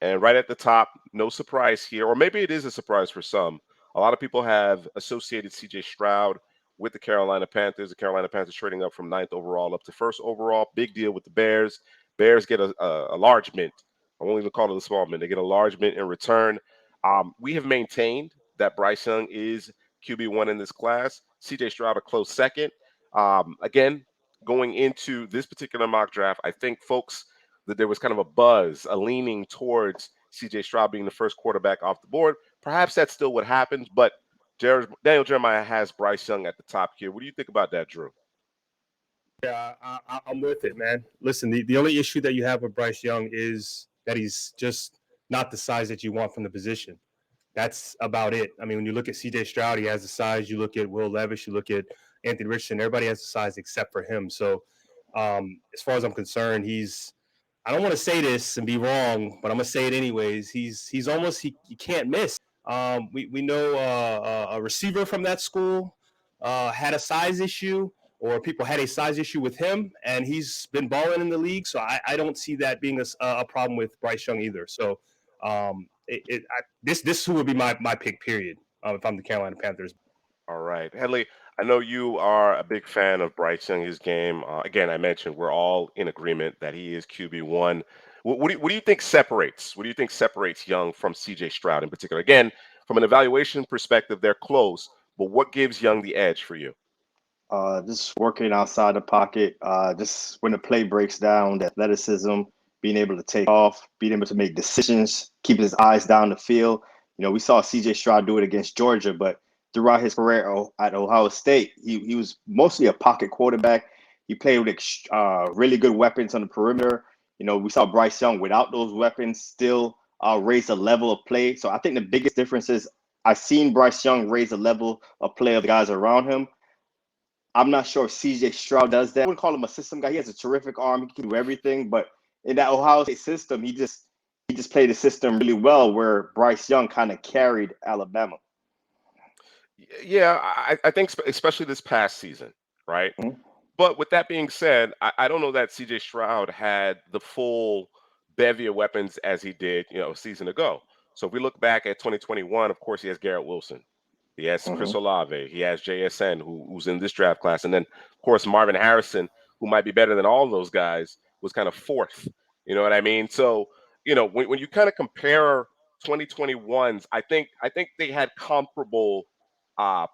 And right at the top, no surprise here, or maybe it is a surprise for some. A lot of people have associated CJ Stroud with the Carolina Panthers. The Carolina Panthers trading up from ninth overall up to first overall. Big deal with the Bears. Bears get a large mint. I won't even call it a small mint. They get a large mint in return. We have maintained that Bryce Young is QB1 in this class. CJ Stroud a close second. Again, going into this particular mock draft, I think folks that there was kind of a buzz, a leaning towards CJ Stroud being the first quarterback off the board. Perhaps that's still what happens, but Daniel Jeremiah has Bryce Young at the top here. What do you think about that, Drew? Yeah, I'm with it, man. Listen, the only issue that you have with Bryce Young is that he's just not the size that you want from the position. That's about it. I mean, when you look at CJ Stroud, he has the size. You look at Will Levis, you look at Anthony Richardson, everybody has the size except for him. So, as far as I'm concerned, I don't want to say this and be wrong, but I'm going to say it anyways. He's almost, he can't miss. We know a receiver from that school had a size issue, or people had a size issue with him, and he's been balling in the league. So I don't see that being a problem with Bryce Young either. So this who would be my pick, period, if I'm the Carolina Panthers. All right. Headley, I know you are a big fan of Bryce Young, his game. Again, I mentioned we're all in agreement that he is QB1. What do you think separates? What do you think separates Young from CJ Stroud in particular? Again, from an evaluation perspective, they're close, but what gives Young the edge for you? Just working outside the pocket, just when the play breaks down, the athleticism, being able to take off, being able to make decisions, keeping his eyes down the field. We saw CJ Stroud do it against Georgia, but throughout his career at Ohio State, he was mostly a pocket quarterback. He played with really good weapons on the perimeter. We saw Bryce Young without those weapons still raise the level of play. So I think the biggest difference is I've seen Bryce Young raise the level of play of the guys around him. I'm not sure if CJ Stroud does that. I wouldn't call him a system guy. He has a terrific arm. He can do everything. But in that Ohio State system, he just played the system really well, where Bryce Young kind of carried Alabama. Yeah, I think especially this past season, right? Mhm. But with that being said, I don't know that CJ Stroud had the full bevy of weapons as he did, a season ago. So if we look back at 2021, of course, he has Garrett Wilson. He has Chris Mhm. Olave. He has JSN, who's in this draft class. And then, of course, Marvin Harrison, who might be better than all those guys, was kind of fourth. You know what I mean? So, when you kind of compare 2021s, I think they had comparable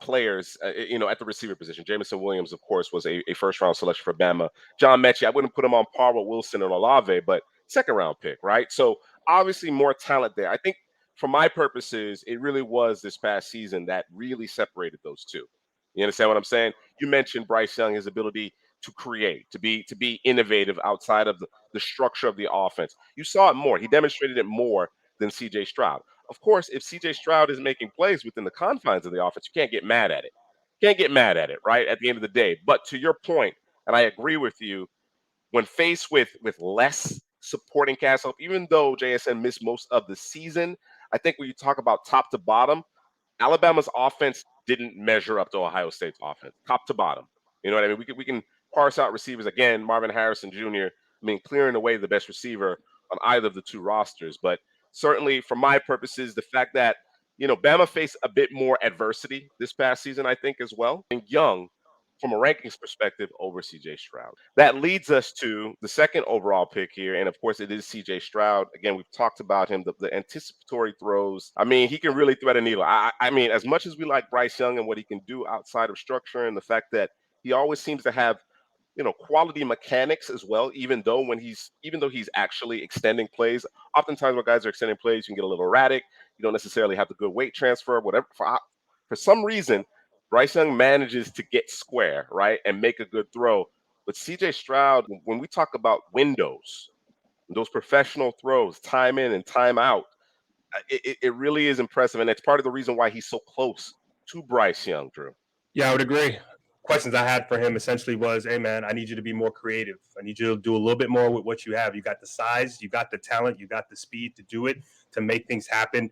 players, at the receiver position. Jameson Williams, of course, was a first round selection for Bama. John Mechie, I wouldn't put him on par with Wilson and Olave, but second round pick, right? So obviously more talent there. I think for my purposes, it really was this past season that really separated those two. You understand what I'm saying? You mentioned Bryce Young, his ability to create, to be innovative outside of the structure of the offense. You saw it more. He demonstrated it more than CJ Stroud. Of course, if CJ Stroud is making plays within the confines of the offense, you can't get mad at it. Can't get mad at it, right? At the end of the day. But to your point, and I agree with you, when faced with less supporting cast help, even though JSN missed most of the season, I think when you talk about top to bottom, Alabama's offense didn't measure up to Ohio State's offense, top to bottom. You know what I mean? We can parse out receivers again. Marvin Harrison Jr. I mean, clearing away the best receiver on either of the two rosters, but certainly for my purposes, the fact that Bama faced a bit more adversity this past season, I think, as well. And Young, from a rankings perspective, over CJ Stroud. That leads us to the second overall pick here. And of course, it is CJ Stroud. Again, we've talked about him, the anticipatory throws. I mean, he can really thread a needle. I mean, as much as we like Bryce Young and what he can do outside of structure and the fact that he always seems to have quality mechanics as well, even though he's actually extending plays. Oftentimes when guys are extending plays, you can get a little erratic. You don't necessarily have the good weight transfer, whatever. For some reason, Bryce Young manages to get square, right, and make a good throw. But CJ Stroud, when we talk about windows, those professional throws, time in and time out, it really is impressive. And it's part of the reason why he's so close to Bryce Young, Drew. Yeah, I would agree. Questions I had for him essentially was, hey, man, I need you to be more creative. I need you to do a little bit more with what you have. You got the size, you got the talent, you got the speed to do it, to make things happen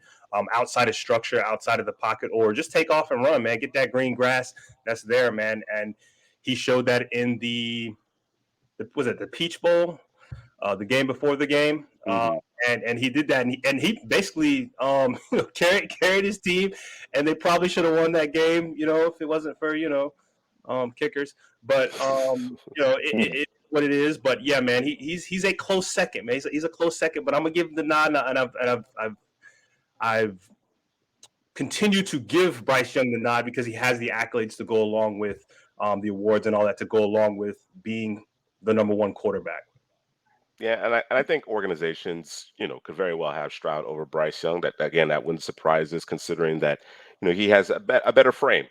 outside of structure, outside of the pocket, or just take off and run, man. Get that green grass that's there, man. And he showed that in was it the Peach Bowl, the game before the game? Mm-hmm. and he did that, and he basically carried his team, and they probably should have won that game, if it wasn't for kickers. But it's what it is. But yeah, man, he's a close second, man. He's a close second. But I'm gonna give him the nod, and I've continued to give Bryce Young the nod because he has the accolades to go along with the awards and all that to go along with being the number one quarterback. Yeah, and I think organizations, could very well have Stroud over Bryce Young. That again, that wouldn't surprise us, considering that he has a better frame.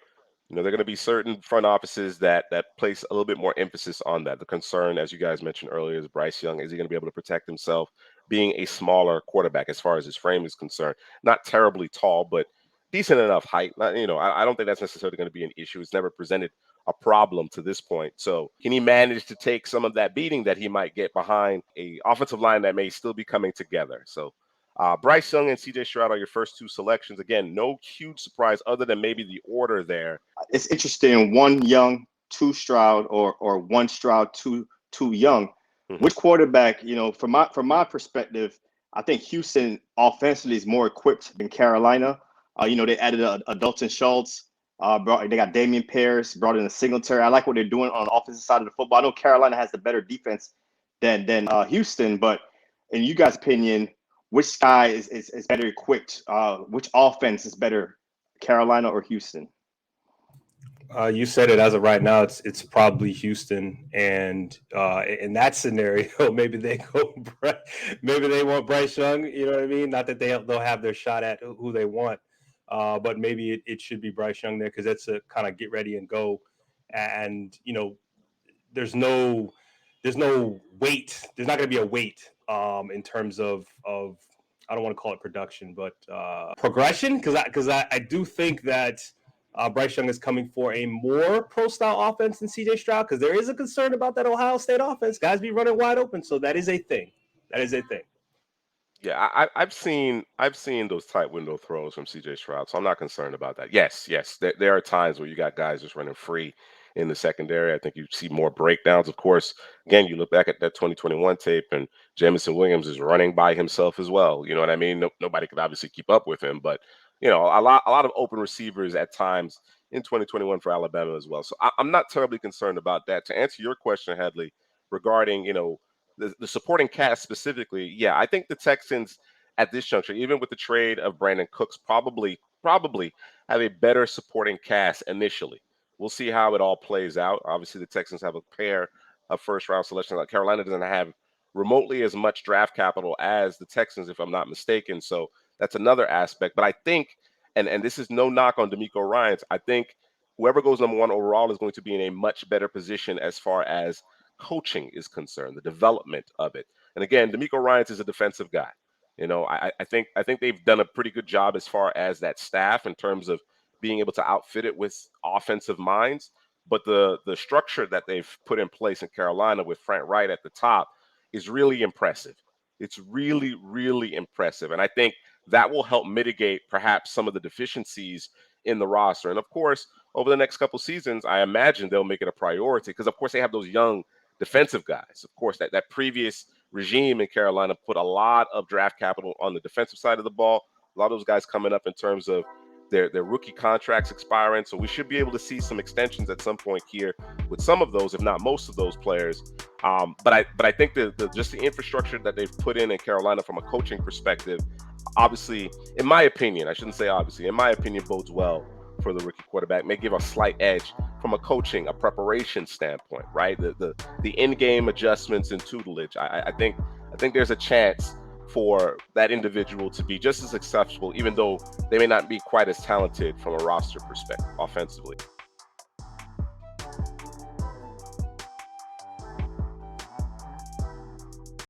There are going to be certain front offices that place a little bit more emphasis on that. The concern, as you guys mentioned earlier, is Bryce Young. Is he going to be able to protect himself being a smaller quarterback as far as his frame is concerned? Not terribly tall, but decent enough height. I don't think that's necessarily going to be an issue. It's never presented a problem to this point. So can he manage to take some of that beating that he might get behind a offensive line that may still be coming together? So Bryce Young and CJ Stroud are your first two selections. Again, no huge surprise other than maybe the order there. It's interesting. One Young, two Stroud, or one Stroud, two Young. Mm-hmm. Which quarterback, from my perspective, I think Houston offensively is more equipped than Carolina. They added a Dalton Schultz. They got Damian Pierce, brought in a Singletary. I like what they're doing on the offensive side of the football. I know Carolina has the better defense than Houston, but in you guys' opinion, which guy is better equipped? Which offense is better, Carolina or Houston? You said it. As of right now, it's probably Houston, and in that scenario, maybe they want Bryce Young. You know what I mean? Not that they'll have their shot at who they want. But maybe it should be Bryce Young there because that's a kind of get ready and go. And, there's no weight. There's not going to be a weight in terms of I don't want to call it production, but progression. Because I do think that Bryce Young is coming for a more pro-style offense than CJ Stroud because there is a concern about that Ohio State offense. Guys be running wide open. So that is a thing. Yeah, I've seen those tight window throws from CJ Stroud, so I'm not concerned about that. Yes, there are times where you got guys just running free in the secondary. I think you see more breakdowns. Of course, again, you look back at that 2021 tape, and Jamison Williams is running by himself as well. You know what I mean? Nobody could obviously keep up with him, but a lot of open receivers at times in 2021 for Alabama as well. So I'm not terribly concerned about that. To answer your question, Headley, regarding the supporting cast specifically, yeah, I think the Texans at this juncture, even with the trade of Brandon Cooks, probably have a better supporting cast initially. We'll see how it all plays out. Obviously, the Texans have a pair of first-round selections. Like Carolina doesn't have remotely as much draft capital as the Texans, if I'm not mistaken. So that's another aspect. But I think, and this is no knock on D'Amico Ryans, I think whoever goes number one overall is going to be in a much better position as far as coaching is concerned, the development of it. And again, D'Amico Ryans is a defensive guy. I think they've done a pretty good job as far as that staff in terms of being able to outfit it with offensive minds. But the structure that they've put in place in Carolina with Frank Wright at the top is really impressive. It's really, really impressive. And I think that will help mitigate perhaps some of the deficiencies in the roster. And of course, over the next couple seasons, I imagine they'll make it a priority because, of course, they have those young defensive guys. Of course, that previous regime in Carolina put a lot of draft capital on the defensive side of the ball. A lot of those guys coming up in terms of their rookie contracts expiring. So we should be able to see some extensions at some point here with some of those, if not most of those players. But I think just the infrastructure that they've put in Carolina from a coaching perspective, obviously, in my opinion, I shouldn't say obviously, in my opinion, bodes well for the rookie quarterback. May give a slight edge from a coaching, a preparation standpoint, right? The in-game adjustments and tutelage. I think there's a chance for that individual to be just as successful, even though they may not be quite as talented from a roster perspective offensively.